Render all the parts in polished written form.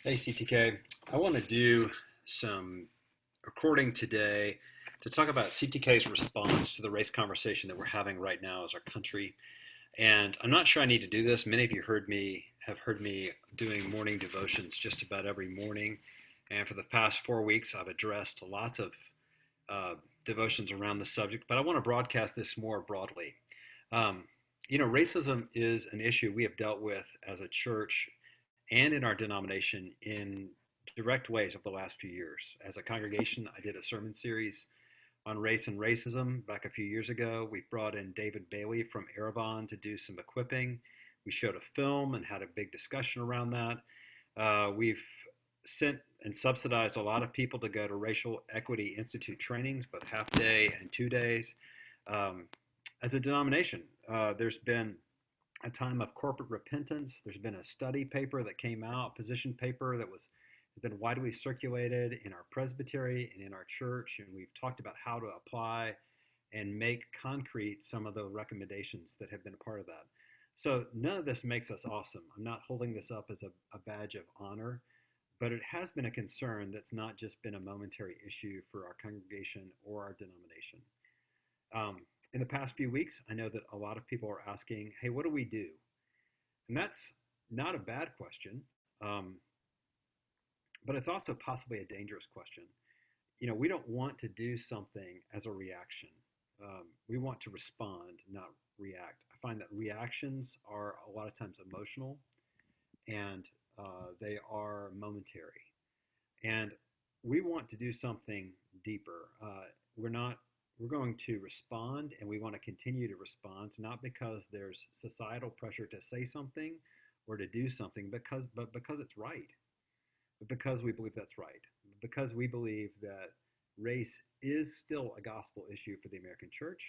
Hey CTK, I want to do some recording today to talk about CTK's response to the race conversation that we're having right now as our country. And I'm not sure I need to do this. Many of you have heard me doing morning devotions just about every morning. And for the past 4 weeks, I've addressed lots of uh, devotions around the subject, but I want to broadcast this more broadly. Um, Racism is an issue we have dealt with as a church and in our denomination in direct ways over the last few years. As a congregation, I did a sermon series on race and racism back a few years ago. We brought in David Bailey from Erevan to do some equipping. We showed a film and had a big discussion around that. We've sent and subsidized a lot of people to go to Racial Equity Institute trainings, both half day and 2 days. Um, as a denomination, there's been a time of corporate repentance. There's been a study paper that came out, position paper that has been widely circulated in our presbytery and in our church, and we've talked about how to apply and make concrete some of the recommendations that have been a part of that. So none of this makes us awesome. I'm not holding this up as a badge of honor, but it has been a concern that's not just been a momentary issue for our congregation or our denomination. In the past few weeks, I know that a lot of people are asking, hey, what do we do? And that's not a bad question, um, but it's also possibly a dangerous question. We don't want to do something as a reaction. We want to respond, not react. I find that reactions are a lot of times emotional and they are momentary. And we want to do something deeper. We're not we're going to respond and we want to continue to respond, not because there's societal pressure to say something or to do something, but because it's right, but because we believe that's right, because we believe that race is still a gospel issue for the American church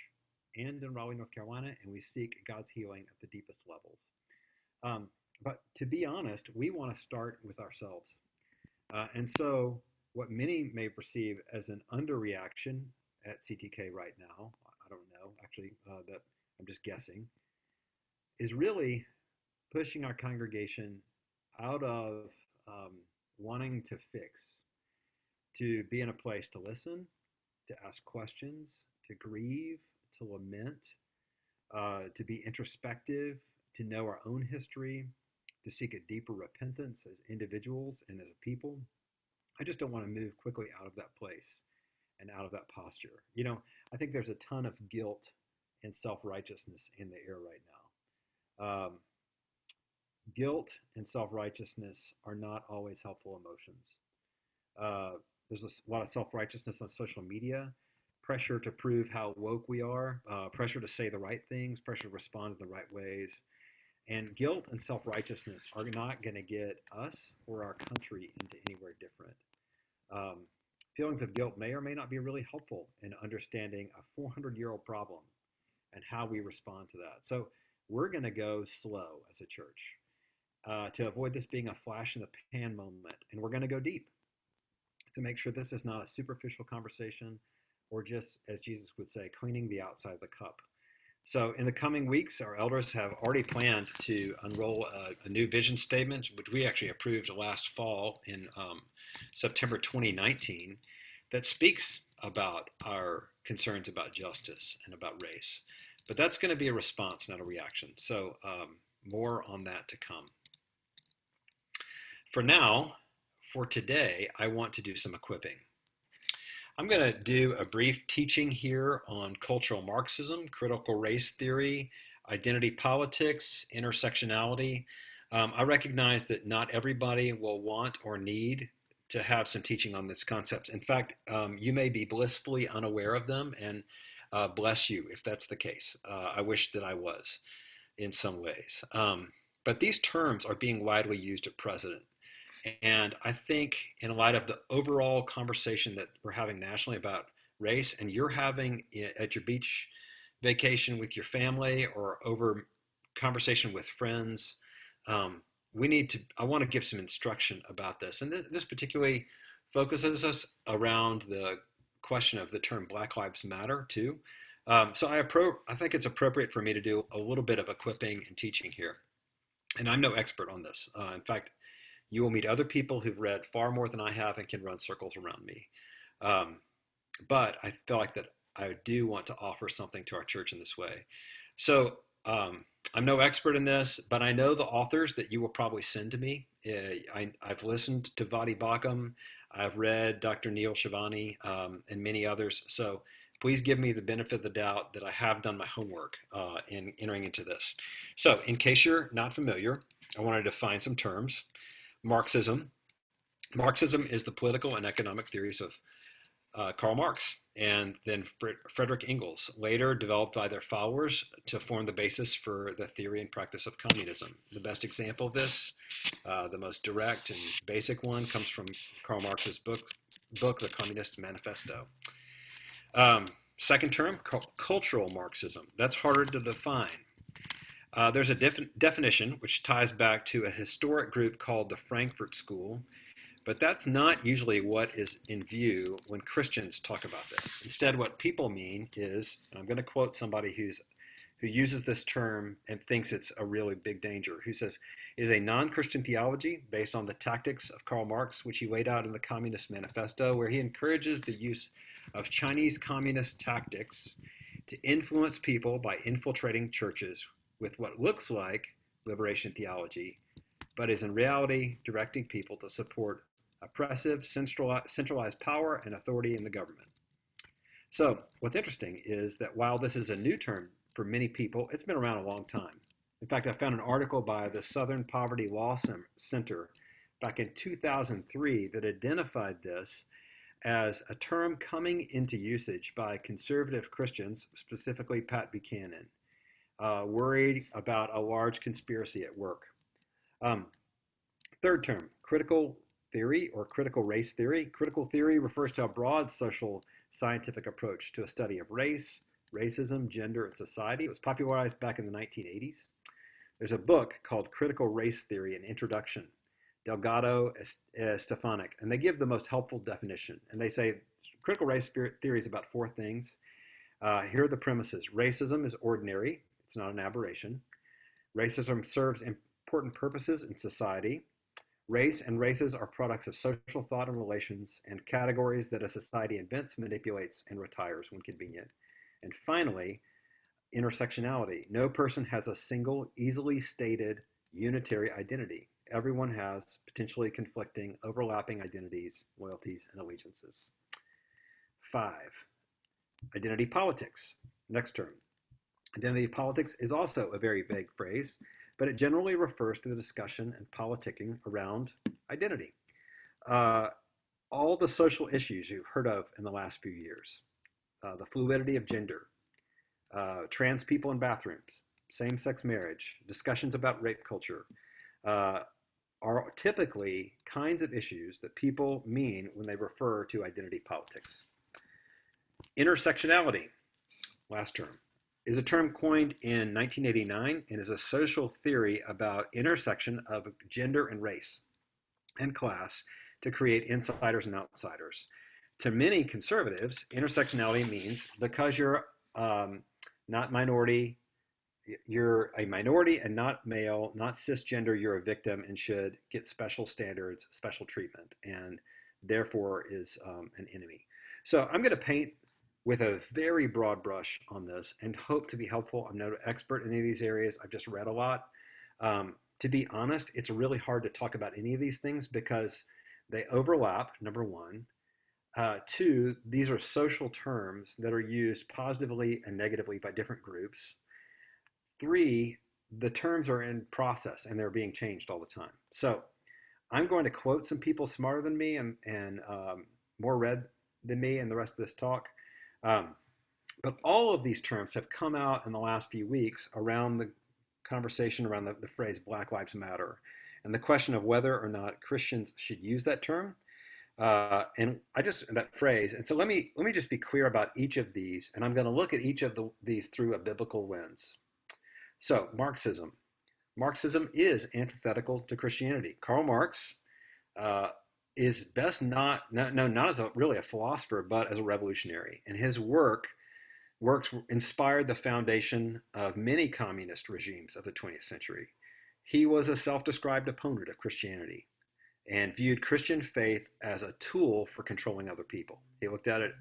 and in Raleigh, North Carolina, and we seek God's healing at the deepest levels. But to be honest, we want to start with ourselves. And so, what many may perceive as an underreaction at CTK right now, I don't know, actually, that I'm just guessing, is really pushing our congregation out of wanting to fix, to be in a place to listen, to ask questions, to grieve, to lament, to be introspective, to know our own history, to seek a deeper repentance as individuals and as a people. I just don't want to move quickly out of that place and out of that posture. I think there's a ton of guilt and self-righteousness in the air right now. Guilt and self-righteousness are not always helpful emotions. There's a lot of self-righteousness on social media, pressure to prove how woke we are, pressure to say the right things, pressure to respond in the right ways. And guilt and self-righteousness are not going to get us or our country into anywhere different. Um, Feelings of guilt may or may not be really helpful in understanding a 400-year-old problem and how we respond to that. So we're going to go slow as a church to avoid this being a flash in the pan moment. And we're going to go deep to make sure this is not a superficial conversation or just, as Jesus would say, cleaning the outside of the cup. So in the coming weeks, our elders have already planned to unroll a new vision statement, which we actually approved last fall in September 2019, that speaks about our concerns about justice and about race. But that's going to be a response, not a reaction. So more on that to come. For now, for today, I want to do some equipping. I'm going to do a brief teaching here on cultural Marxism, critical race theory, identity politics, intersectionality. I recognize that not everybody will want or need to have some teaching on these concepts. In fact, you may be blissfully unaware of them, and bless you if that's the case. I wish that I was in some ways. But these terms are being widely used at present. And I think in light of the overall conversation that we're having nationally about race, and you're having at your beach vacation with your family or over conversation with friends, I want to give some instruction about this. And this particularly focuses us around the question of the term Black Lives Matter too. So I think it's appropriate for me to do a little bit of equipping and teaching here. And I'm no expert on this. In fact, You will meet other people who've read far more than I have and can run circles around me. Um, but I feel like that I do want to offer something to our church in this way. So I'm no expert in this, but I know the authors that you will probably send to me. I've listened to Vadi Bakum. I've read Dr. Neil Shivani and many others. So please give me the benefit of the doubt that I have done my homework in entering into this. So in case you're not familiar, I want to define some terms. Marxism. Marxism is the political and economic theories of Karl Marx and then Frederick Engels, later developed by their followers to form the basis for the theory and practice of communism. The best example of this, the most direct and basic one, comes from Karl Marx's book The Communist Manifesto. Second term, cultural Marxism. That's harder to define. There's a definition which ties back to a historic group called the Frankfurt School, but that's not usually what is in view when Christians talk about this. Instead, what people mean is, and I'm going to quote somebody who uses this term and thinks it's a really big danger, who says, it is a non-Christian theology based on the tactics of Karl Marx, which he laid out in the Communist Manifesto, where he encourages the use of Chinese communist tactics to influence people by infiltrating churches with what looks like liberation theology, but is in reality directing people to support oppressive, centralized power and authority in the government. So what's interesting is that while this is a new term for many people, it's been around a long time. In fact, I found an article by the Southern Poverty Law Center back in 2003 that identified this as a term coming into usage by conservative Christians, specifically Pat Buchanan, worried about a large conspiracy at work. Third term, critical theory or critical race theory. Critical theory refers to a broad social scientific approach to a study of race, racism, gender, and society. It was popularized back in the 1980s. There's a book called Critical Race Theory, an Introduction, Delgado Stefanik, and they give the most helpful definition. And they say critical race theory is about four things. Here are the premises. Racism is ordinary. It's not an aberration. Racism serves important purposes in society. Race and races are products of social thought and relations and categories that a society invents, manipulates, and retires when convenient. And finally, intersectionality. No person has a single, easily stated, unitary identity. Everyone has potentially conflicting, overlapping identities, loyalties, and allegiances. 5. Identity politics. Next term. Identity politics is also a very vague phrase, but it generally refers to the discussion and politicking around identity. All the social issues you've heard of in the last few years, the fluidity of gender, trans people in bathrooms, same-sex marriage, discussions about rape culture, are typically kinds of issues that people mean when they refer to identity politics. Intersectionality, last term, is a term coined in 1989 and is a social theory about intersection of gender and race and class to create insiders and outsiders. To many conservatives, intersectionality means because you're not minority, you're a minority and not male, not cisgender, you're a victim and should get special standards, special treatment, and therefore is an enemy. So I'm going to paint with a very broad brush on this and hope to be helpful. I'm no expert in any of these areas. I've just read a lot. To be honest, it's really hard to talk about any of these things because they overlap, number one. Two, these are social terms that are used positively and negatively by different groups. Three, the terms are in process and they're being changed all the time. So I'm going to quote some people smarter than me and more read than me in the rest of this talk. But all of these terms have come out in the last few weeks around the conversation around the phrase Black Lives Matter and the question of whether or not Christians should use that term. And that phrase. And so let me just be clear about each of these. And I'm going to look at each of these through a biblical lens. So Marxism. Marxism is antithetical to Christianity. Karl Marx is best not as really a philosopher, but as a revolutionary. And his works inspired the foundation of many communist regimes of the 20th century. He was a self-described opponent of Christianity. and viewed Christian faith as a tool for controlling other people. He looked at it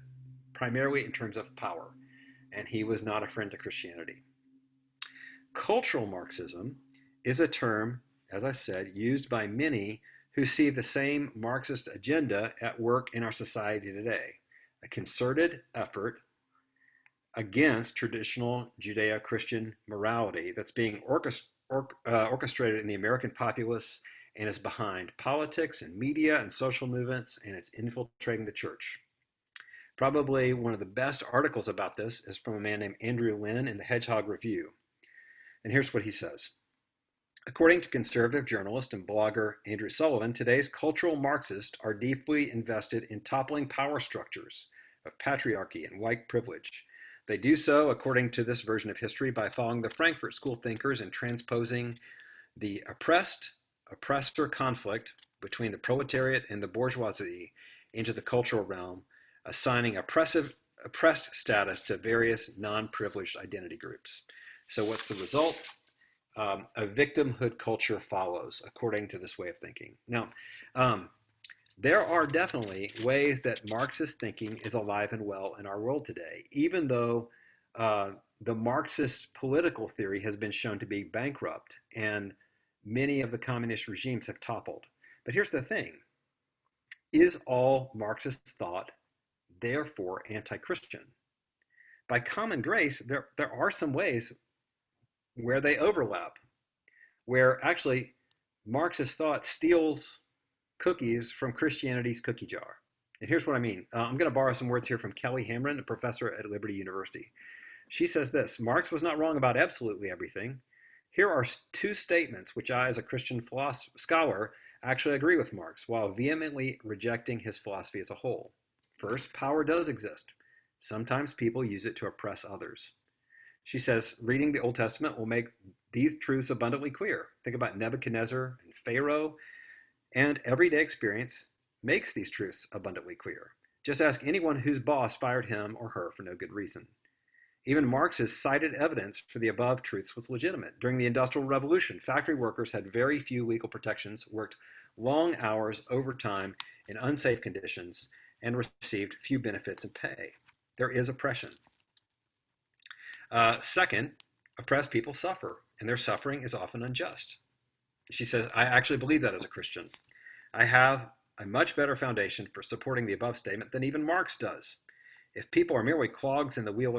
primarily in terms of power, and he was not a friend to Christianity. Cultural Marxism is a term, as I said, used by many who see the same Marxist agenda at work in our society today, a concerted effort against traditional Judeo-Christian morality that's being orchestrated in the American populace and is behind politics and media and social movements, and it's infiltrating the church. Probably one of the best articles about this is from a man named Andrew Lin in the Hedgehog Review. And here's what he says. According to conservative journalist and blogger Andrew Sullivan, today's cultural Marxists are deeply invested in toppling power structures of patriarchy and white privilege. They do so, according to this version of history, by following the Frankfurt School thinkers and transposing the oppressor conflict between the proletariat and the bourgeoisie into the cultural realm, assigning oppressed status to various non-privileged identity groups. So what's the result? A victimhood culture follows, according to this way of thinking. Now, there are definitely ways that Marxist thinking is alive and well in our world today, even though the Marxist political theory has been shown to be bankrupt and many of the communist regimes have toppled. But here's the thing. Is all Marxist thought therefore anti-Christian? By common grace, there are some ways where they overlap, where actually Marxist thought steals cookies from Christianity's cookie jar. And here's what I mean. I'm going to borrow some words here from Kelly Hamron, a professor at Liberty University. She says this: Marx was not wrong about absolutely everything. Here are two statements which I, as a Christian scholar, actually agree with Marx, while vehemently rejecting his philosophy as a whole. First, power does exist. Sometimes people use it to oppress others. She says, reading the Old Testament will make these truths abundantly clear. Think about Nebuchadnezzar and Pharaoh, and everyday experience makes these truths abundantly clear. Just ask anyone whose boss fired him or her for no good reason. Even Marx's cited evidence for the above truths was legitimate. During the Industrial Revolution, factory workers had very few legal protections, worked long hours overtime in unsafe conditions, and received few benefits and pay. There is oppression. Second, oppressed people suffer, and their suffering is often unjust. She says, I actually believe that as a Christian. I have a much better foundation for supporting the above statement than even Marx does. If people are merely cogs in the wheel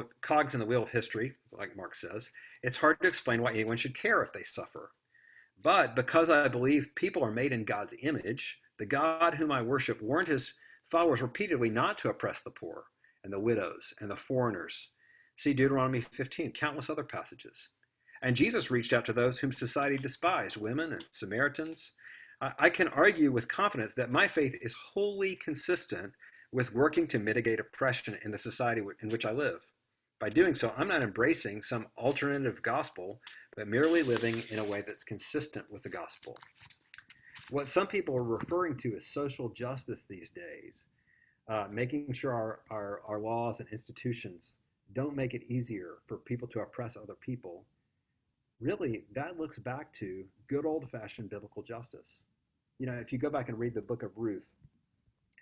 of history, like Marx says, it's hard to explain why anyone should care if they suffer. But because I believe people are made in God's image, the God whom I worship warned his followers repeatedly not to oppress the poor and the widows and the foreigners. See Deuteronomy 15, countless other passages. And Jesus reached out to those whom society despised, women and Samaritans. I can argue with confidence that my faith is wholly consistent with working to mitigate oppression in the society in which I live. By doing so, I'm not embracing some alternative gospel, but merely living in a way that's consistent with the gospel. What some people are referring to as social justice these days, making sure our laws and institutions don't make it easier for people to oppress other people, really, that looks back to good old-fashioned biblical justice. You know, if you go back and read the book of Ruth,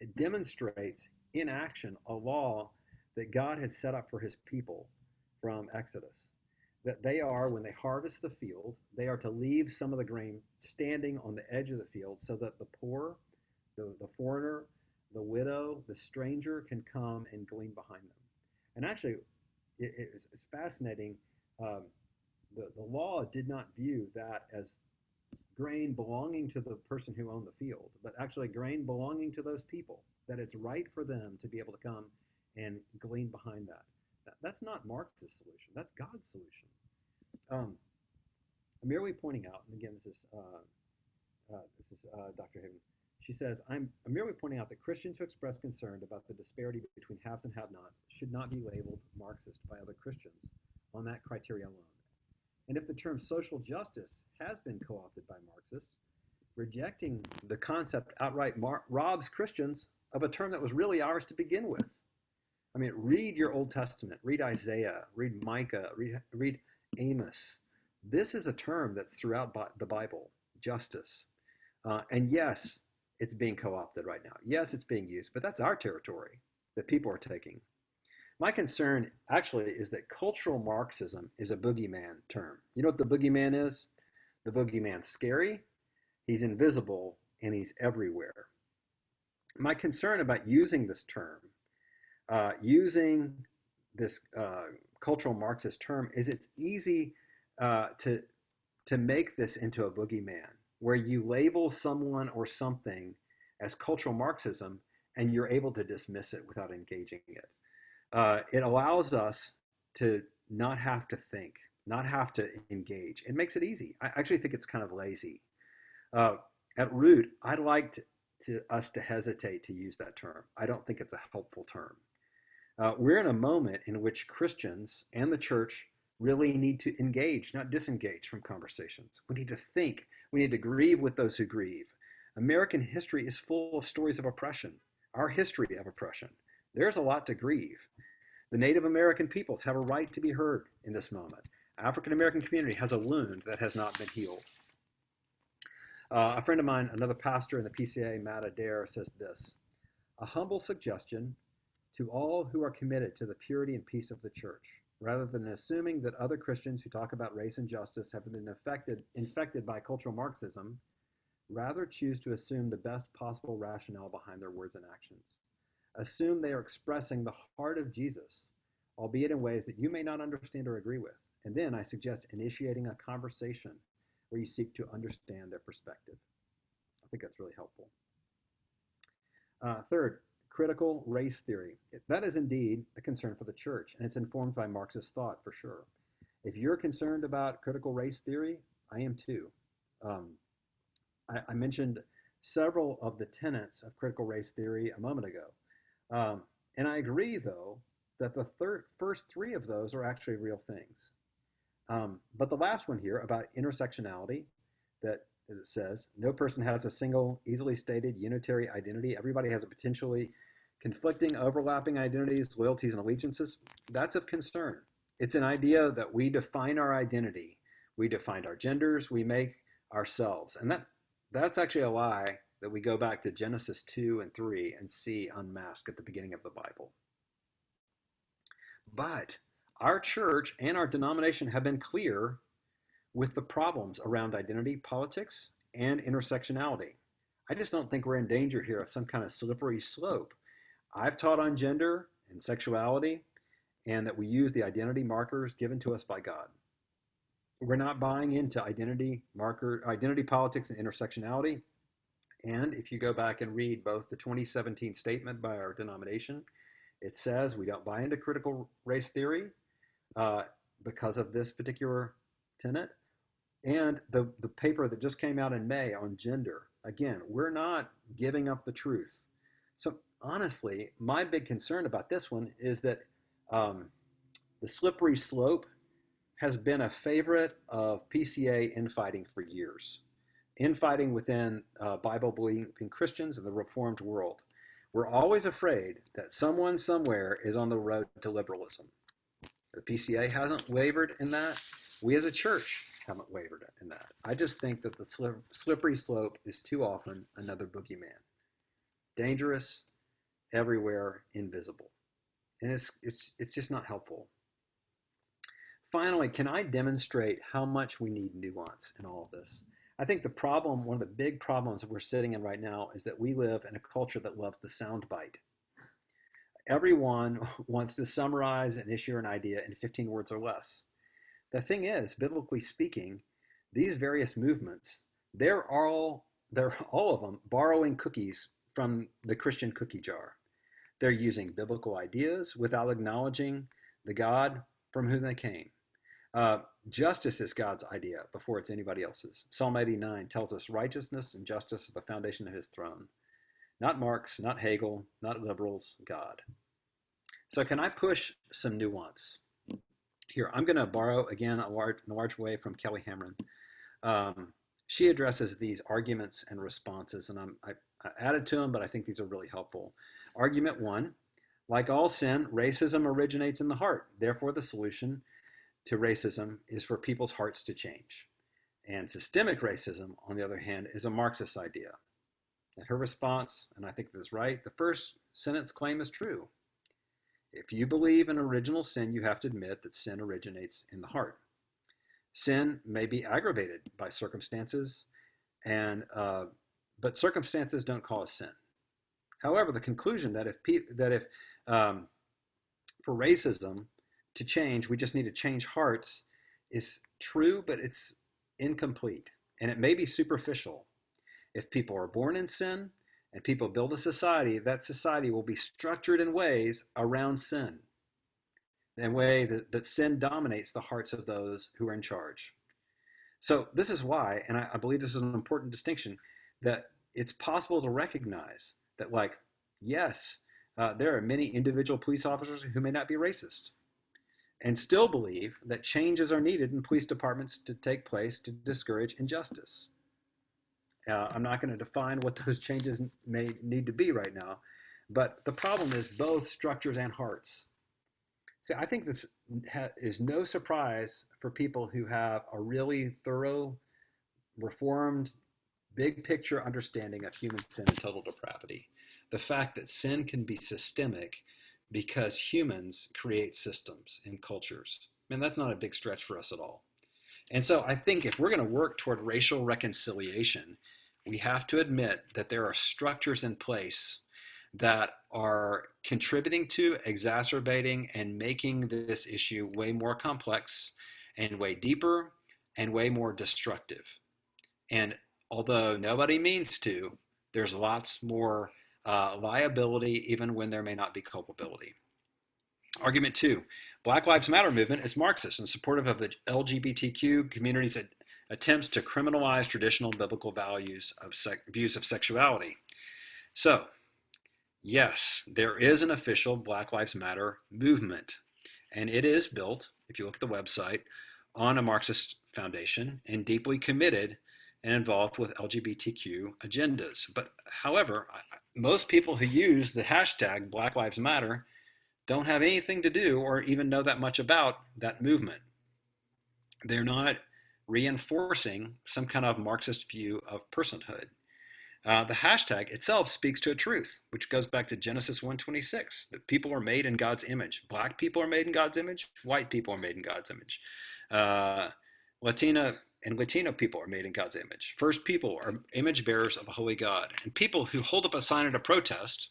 it demonstrates in action a law that God had set up for his people from Exodus. That they are, when they harvest the field, they are to leave some of the grain standing on the edge of the field so that the poor, the foreigner, the widow, the stranger can come and glean behind them. And actually, it's fascinating. The law did not view that as grain belonging to the person who owned the field, but actually grain belonging to those people, that it's right for them to be able to come and glean behind that. That's not Marx's solution. That's God's solution. I'm merely pointing out, and again, this is Dr. Haven. She says, I'm merely pointing out that Christians who express concern about the disparity between haves and have-nots should not be labeled Marxist by other Christians on that criteria alone. And if the term social justice has been co-opted by Marxists, rejecting the concept outright robs Christians of a term that was really ours to begin with. I mean, read your Old Testament, read Isaiah, read Micah, read Amos. This is a term that's throughout the Bible, justice. And yes, it's being co-opted right now. Yes, it's being used, but that's our territory that people are taking. My concern actually is that cultural Marxism is a boogeyman term. You know what the boogeyman is? The boogeyman's scary, he's invisible, and he's everywhere. My concern about using this term, using this cultural Marxist term, is it's easy to make this into a boogeyman, where you label someone or something as cultural Marxism and you're able to dismiss it without engaging it. It allows us to not have to think, not have to engage. It makes it easy. I actually think it's kind of lazy. Uh, at root, I'd like us to hesitate to use that term. I don't think it's a helpful term. We're in a moment in which Christians and the church really need to engage, not disengage from conversations. We need to think. We need to grieve with those who grieve. American history is full of stories of oppression, our history of oppression. There's a lot to grieve. The Native American peoples have a right to be heard in this moment. African American community has a wound that has not been healed. A friend of mine, another pastor in the PCA, Matt Adair, says this: a humble suggestion to all who are committed to the purity and peace of the church, rather than assuming that other Christians who talk about race and justice have been infected by cultural Marxism, rather choose to assume the best possible rationale behind their words and actions. Assume they are expressing the heart of Jesus, albeit in ways that you may not understand or agree with. And then I suggest initiating a conversation where you seek to understand their perspective. I think that's really helpful. Third, critical race theory. That is indeed a concern for the church, and it's informed by Marxist thought for sure. If you're concerned about critical race theory, I am too. I mentioned several of the tenets of critical race theory a moment ago. And I agree, though, that the first three of those are actually real things. But the last one here about intersectionality, that it says no person has a single, easily stated unitary identity. Everybody has a potentially conflicting, overlapping identities, loyalties, and allegiances. That's of concern. It's an idea that we define our identity. We define our genders. We make ourselves. And that's actually a lie that we go back to Genesis 2 and 3 and see unmasked at the beginning of the Bible. But our church and our denomination have been clear with the problems around identity politics and intersectionality. I just don't think we're in danger here of some kind of slippery slope. I've taught on gender and sexuality, and that we use the identity markers given to us by God. We're not buying into identity politics and intersectionality. And if you go back and read both the 2017 statement by our denomination, it says we don't buy into critical race theory because of this particular tenet. And the paper that just came out in May on gender, again, we're not giving up the truth. So honestly, my big concern about this one is that the slippery slope has been a favorite of PCA infighting for years. Infighting within Bible-believing Christians in the Reformed world. We're always afraid that someone somewhere is on the road to liberalism. The PCA hasn't wavered in that. We as a church haven't wavered in that. I just think that the slippery slope is too often another boogeyman. Dangerous, everywhere, invisible. And it's just not helpful. Finally, can I demonstrate how much we need nuance in all of this? I think the problem, one of the big problems that we're sitting in right now, is that we live in a culture that loves the soundbite. Everyone wants to summarize and issue an idea in 15 words or less. The thing is, biblically speaking, these various movements, they're all of them borrowing cookies from the Christian cookie jar. They're using biblical ideas without acknowledging the God from whom they came. Justice is God's idea before it's anybody else's. Psalm 89 tells us righteousness and justice are the foundation of his throne. Not Marx, not Hegel, not liberals, God. So can I push some nuance? Here, I'm going to borrow, again, in a large way from Kelly Hamron. She addresses these arguments and responses, and I added to them, but I think these are really helpful. Argument 1, like all sin, racism originates in the heart. Therefore, the solution to racism is for people's hearts to change. And systemic racism, on the other hand, is a Marxist idea. And her response, and I think this is right, the first sentence claim is true. If you believe in original sin, you have to admit that sin originates in the heart. Sin may be aggravated by circumstances, and but circumstances don't cause sin. However, the conclusion that if um, for racism to change, we just need to change hearts is true, but it's incomplete, and it may be superficial. If people are born in sin and people build a society, that society will be structured in ways around sin, in a way that sin dominates the hearts of those who are in charge. So this is why, and I believe this is an important distinction, that it's possible to recognize that, like, yes, there are many individual police officers who may not be racist, and still believe that changes are needed in police departments to take place to discourage injustice. I'm not going to define what those changes may need to be right now, but the problem is both structures and hearts. See, I think this is no surprise for people who have a really thorough, reformed, big picture understanding of human sin and total depravity. The fact that sin can be systemic because humans create systems and cultures. And that's not a big stretch for us at all. And so I think if we're going to work toward racial reconciliation, we have to admit that there are structures in place that are contributing to, exacerbating, and making this issue way more complex and way deeper and way more destructive. And although nobody means to, there's lots more liability even when there may not be culpability. Argument 2, Black Lives Matter movement is Marxist and supportive of the LGBTQ community's attempts to criminalize traditional biblical views of sexuality. So, yes, there is an official Black Lives Matter movement, and it is built, if you look at the website, on a Marxist foundation and deeply committed and involved with LGBTQ agendas. But however, most people who use the hashtag Black Lives Matter don't have anything to do or even know that much about that movement. They're not reinforcing some kind of Marxist view of personhood. The hashtag itself speaks to a truth, which goes back to Genesis 1:26, that people are made in God's image. Black people are made in God's image. White people are made in God's image. Latino people are made in God's image. First people are image bearers of a holy God. And people who hold up a sign at a protest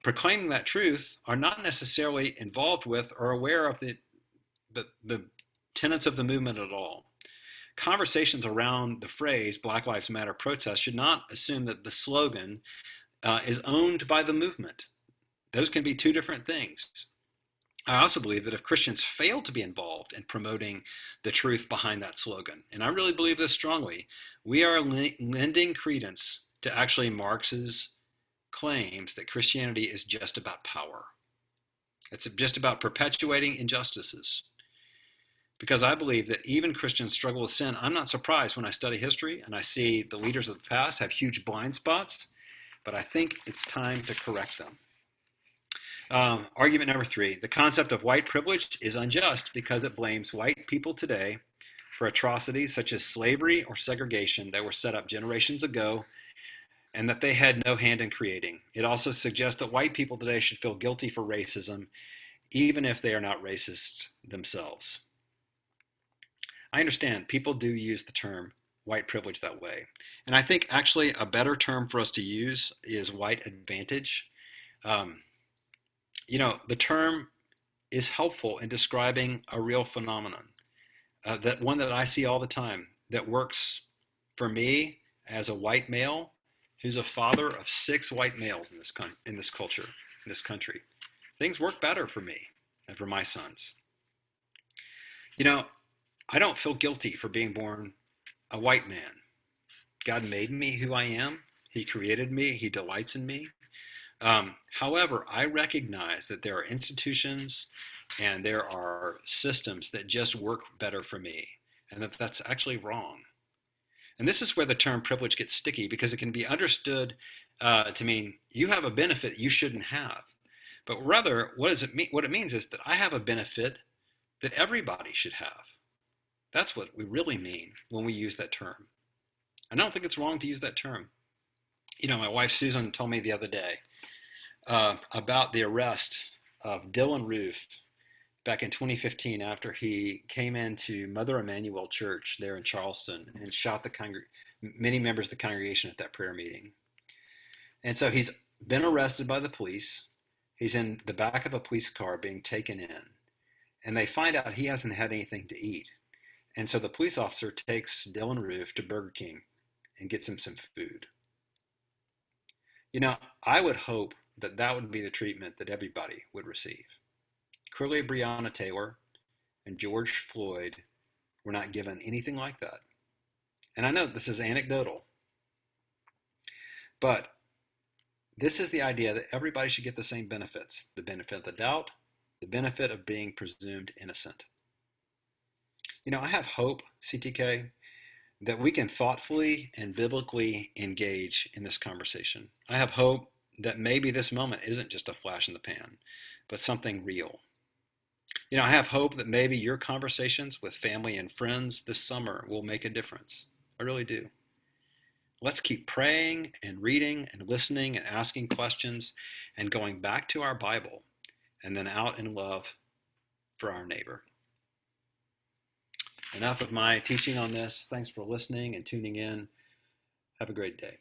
proclaiming that truth are not necessarily involved with or aware of the tenets of the movement at all. Conversations around the phrase Black Lives Matter protest should not assume that the slogan is owned by the movement. Those can be two different things. I also believe that if Christians fail to be involved in promoting the truth behind that slogan, and I really believe this strongly, we are lending credence to actually Marx's claims that Christianity is just about power. It's just about perpetuating injustices. Because I believe that even Christians struggle with sin. I'm not surprised when I study history and I see the leaders of the past have huge blind spots, but I think it's time to correct them. Argument number 3, the concept of white privilege is unjust because it blames white people today for atrocities such as slavery or segregation that were set up generations ago and that they had no hand in creating. It also suggests that white people today should feel guilty for racism, even if they are not racists themselves. I understand people do use the term white privilege that way. And I think actually a better term for us to use is white advantage. The term is helpful in describing a real phenomenon, that one that I see all the time, that works for me as a white male who's a father of 6 white males in this culture, in this country. Things work better for me and for my sons. I don't feel guilty for being born a white man. God made me who I am. He created me. He delights in me. However, I recognize that there are institutions and there are systems that just work better for me, and that's actually wrong. And this is where the term privilege gets sticky, because it can be understood to mean you have a benefit you shouldn't have. But rather, what does it mean? What it means is that I have a benefit that everybody should have. That's what we really mean when we use that term. I don't think it's wrong to use that term. My wife Susan told me the other day about the arrest of Dylan Roof back in 2015 after he came into Mother Emanuel Church there in Charleston and shot many members of the congregation at that prayer meeting. And so he's been arrested by the police. He's in the back of a police car being taken in, and they find out he hasn't had anything to eat. And so the police officer takes Dylan Roof to Burger King and gets him some food. I would hope that that would be the treatment that everybody would receive. Clearly, Breonna Taylor and George Floyd were not given anything like that. And I know this is anecdotal, but this is the idea that everybody should get the same benefits: the benefit of the doubt, the benefit of being presumed innocent. I have hope, CTK, that we can thoughtfully and biblically engage in this conversation. I have hope that maybe this moment isn't just a flash in the pan, but something real. I have hope that maybe your conversations with family and friends this summer will make a difference. I really do. Let's keep praying and reading and listening and asking questions and going back to our Bible and then out in love for our neighbor. Enough of my teaching on this. Thanks for listening and tuning in. Have a great day.